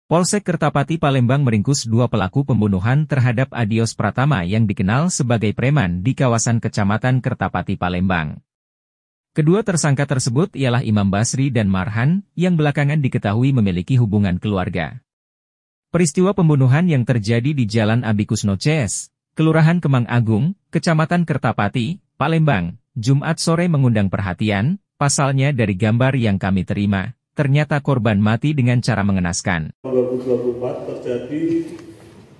Polsek Kertapati Palembang meringkus dua pelaku pembunuhan terhadap Adios Pratama yang dikenal sebagai preman di kawasan Kecamatan Kertapati Palembang. Kedua tersangka tersebut ialah Imam Basri dan Marhan, yang belakangan diketahui memiliki hubungan keluarga. Peristiwa pembunuhan yang terjadi di Jalan Abikusno CS, Kelurahan Kemang Agung, Kecamatan Kertapati, Palembang, Jumat sore mengundang perhatian. Pasalnya dari gambar yang kami terima, ternyata korban mati dengan cara mengenaskan. 2024 terjadi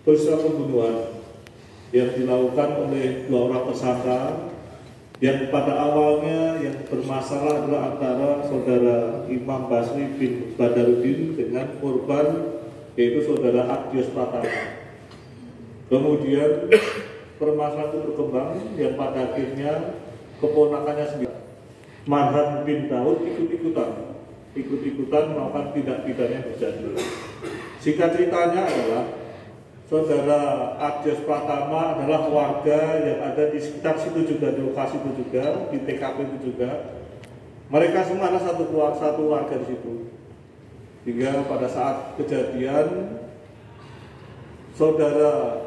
peristiwa pembunuhan yang dilakukan oleh dua orang tersangka yang pada awalnya yang bermasalah adalah antara saudara Imam Basri bin Badarudin dengan korban yaitu saudara Adios Pratama. Kemudian permasalahan itu berkembang yang pada akhirnya keponakannya sendiri Marhan bin Daud ikut-ikutan melakukan tindak pidana yang terjadi. Singkat ceritanya adalah saudara Adios Pratama adalah warga yang ada di sekitar situ juga, di lokasi itu juga, di TKP itu juga. Mereka semua adalah satu warga di situ. Hingga pada saat kejadian saudara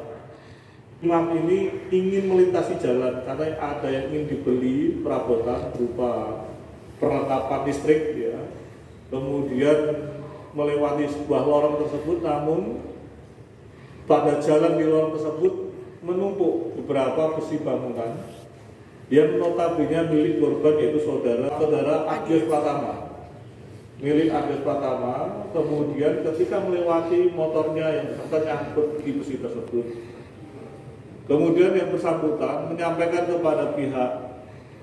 Imam ini ingin melintasi jalan karena ada yang ingin dibeli perabotan berupa perlengkapan listrik, ya. Kemudian melewati sebuah lorong tersebut, namun pada jalan di lorong tersebut menumpuk beberapa besi bangunan yang notabene milik korban yaitu saudara Adios Pratama. Milik Adios Pratama. Kemudian ketika melewati motornya yang nyangkut di besi tersebut. Kemudian yang bersangkutan menyampaikan kepada pihak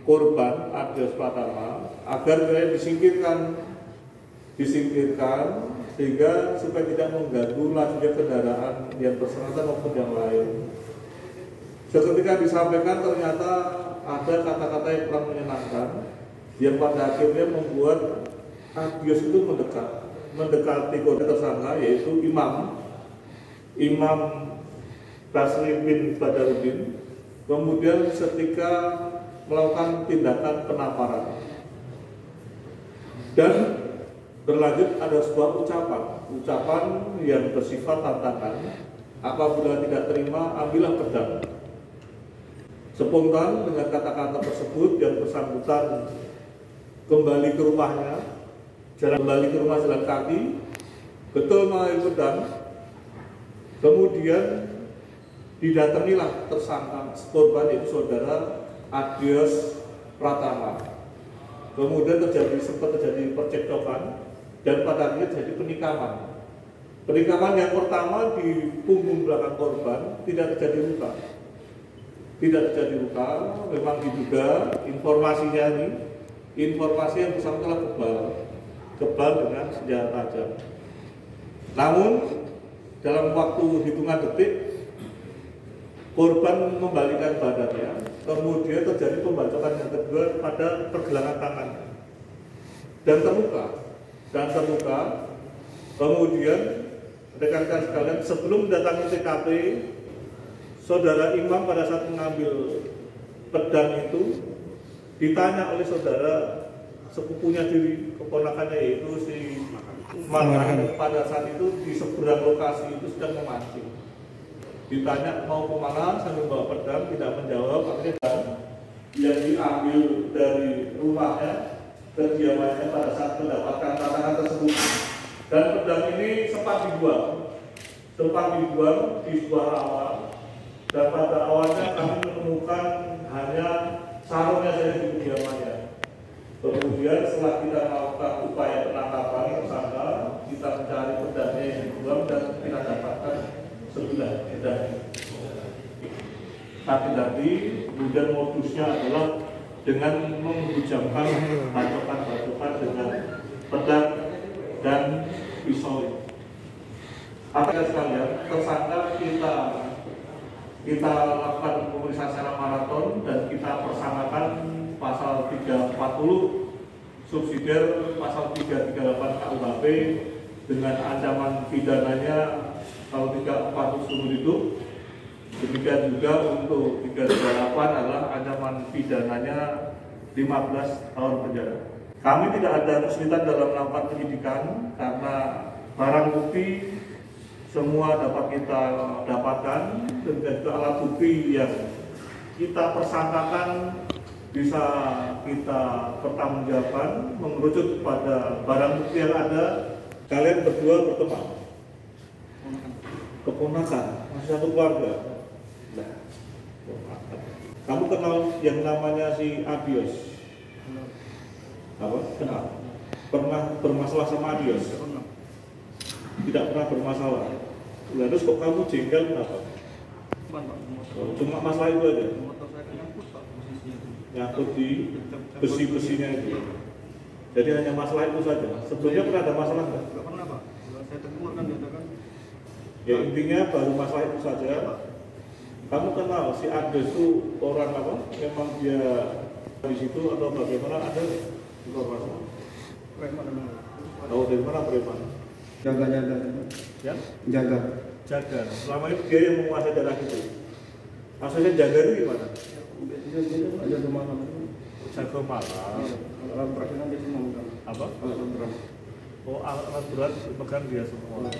korban Adios Pratama agar dia disingkirkan sehingga supaya tidak mengganggu lajunya kendaraan yang bersangkutan maupun yang lain. Seketika disampaikan ternyata ada kata-kata yang kurang menyenangkan yang pada akhirnya membuat Adios itu mendekati korban tersangka yaitu Imam Basri bin Badarudin, kemudian setika melakukan tindakan penamparan dan berlanjut ada sebuah ucapan yang bersifat tantangan. Apabila tidak terima, ambillah pedang. Spontan dengan kata-kata tersebut yang bersangkutan kembali ke rumah jalan kaki, betul mengambil pedang. Kemudian didatangilah tersangka korban yaitu saudara Adios Pratama. Kemudian sempat terjadi percekcokan dan pada akhirnya terjadi penikaman. Penikaman yang pertama di punggung belakang korban tidak terjadi luka. Memang diduga informasi yang bersangkutan kebal dengan senjata tajam. Namun dalam waktu hitungan detik korban membalikan badannya, kemudian terjadi pembacokan yang kedua pada pergelangan tangannya dan terluka. Kemudian rekan-rekan sekalian, sebelum mendatangi TKP, saudara Imam pada saat mengambil pedang itu ditanya oleh saudara sepupunya diri, keponakannya yaitu si Marhan, pada saat itu di seberang lokasi itu sedang memancing. Ditanya mau kemana sambil bawa pedang, tidak menjawab. Akhirnya yang diambil dari rumahnya, kediamannya pada saat mendapatkan tantangan tersebut. Dan pedang ini sempat dibuang di sebuah rawa. Dan pada awalnya kami menemukan hanya sarungnya saja di kediamannya. Kemudian setelah kita melakukan upaya penangkapan tersangka, kita mencari pedangnya yang dibuang dan kita dapatkan sebilah pedang. Tapi kemudian modusnya adalah dengan menghujamkan bacokan dengan pedang dan pisau. Akhirnya sekalian, tersangka kita lakukan pemeriksaan secara maraton dan kita persangkakan pasal 340 subsidiar pasal 338 KUHP dengan ancaman pidananya kalau 34 seumur hidup. Demikian juga untuk 338 adalah ancaman pidananya 15 tahun penjara. Kami tidak ada kesulitan dalam melakukan penyidikan karena barang bukti semua dapat kita dapatkan, dan juga alat bukti yang kita persangkakan bisa kita pertanggungjawabkan mengerucut pada barang bukti yang ada. Kalian berdua berteman, keponakan, masih satu keluarga. Nah, kamu kenal yang namanya si Adios? Apa? Kenal? Pernah bermasalah sama Adios? Tidak pernah bermasalah. Nah, terus kok kamu jengkel kenapa? Cuma masalah itu aja? Nyangkut di besi-besinya itu. Jadi hanya masalah itu saja. Sebelumnya pernah ada masalah nggak? Nggak pernah, Pak. Saya tegur kan dia kan. Ya intinya baru masalah itu saja. Kamu kenal si Adios itu orang apa? Memang dia di situ atau bagaimana? Ada informasi? Preman memang. Tahu dari mana preman? Jaga. Ya? Jaga. Selama ini dia yang menguasai daerah itu. Maksudnya jaga itu gimana? Aja ke malam. Jaga malam. Alat berat kan dia semua. Apa? Alat berat. Oh, alat berat pegang dia semua.